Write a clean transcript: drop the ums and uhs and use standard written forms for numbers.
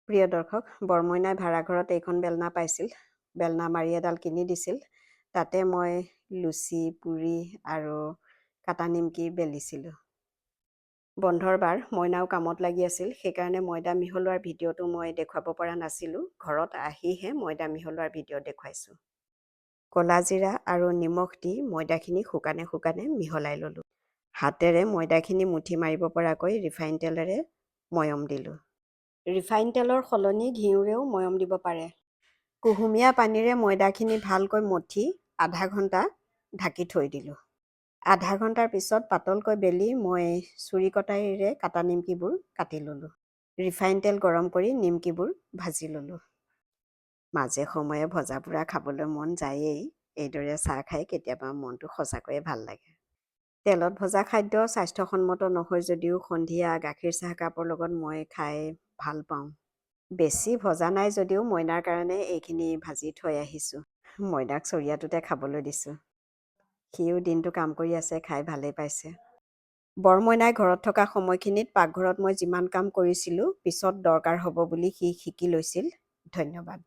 প্ৰিয় দৰ্শক, বৰমইনাই ভাড়াঘৰত এইখন বেলনা পাইছিল। বেলনা মাৰি এডাল কিনি দিছিল। তাতে মই লুচি, পুৰি আৰু কাটা নিমকি বেলিছিলোঁ। বন্ধৰ বাৰ মইনাও কামত লাগি আছিল, সেইকাৰণে ময়দা মিহলোৱাৰ ভিডিঅ'টো মই দেখুৱাব পৰা নাছিলোঁ। ঘৰত আহিহে ময়দা মিহলোৱাৰ ভিডিঅ' দেখুৱাইছোঁ। ক'লা জিৰা আৰু নিমখ দি ময়দাখিনি শুকানে শুকানে মিহলাই ল'লোঁ। হাতেৰে ময়দাখিনি মুঠি মাৰিব পৰাকৈ ৰিফাইন তেলেৰে ময়ম দিলোঁ। ৰিফাইন তেলৰ সলনি ঘিউৰেও ময়ম দিব পাৰে। কুহুমীয়া পানীৰে ময়দাখিনি ভালকৈ মঠি আধা ঘণ্টা ঢাকি থৈ দিলোঁ। আধা ঘণ্টাৰ পিছত পাতলকৈ বেলি মই চুৰি কটাৰীৰে কাটা নিমকিবোৰ কাটি ল'লোঁ। ৰিফাইন তেল গৰম কৰি নিমকিবোৰ ভাজি ল'লোঁ। মাজে সময়ে ভজা পোৰা খাবলৈ মন যায়েই। এইদৰে চাহ খাই কেতিয়াবা মনটো সঁচাকৈয়ে ভাল লাগে। তেলত ভজা খাদ্য স্বাস্থ্যসন্মত নহয় যদিও সন্ধিয়া গাখীৰ চাহ কাপৰ লগত মই খাই ভাল পাওঁ। বেছি ভজা নাই যদিও মইনাৰ কাৰণে এইখিনি ভাজি থৈ আহিছোঁ। মইনাক চৰিয়াটোতে খাবলৈ দিছোঁ। সিও দিনটো কাম কৰি আছে, খাই ভালেই পাইছে। বৰমইনাই ঘৰত থকা সময়খিনিত পাকঘৰত মই যিমান কাম কৰিছিলোঁ, পিছত দৰকাৰ হ'ব বুলি সি শিকি লৈছিল। ধন্যবাদ।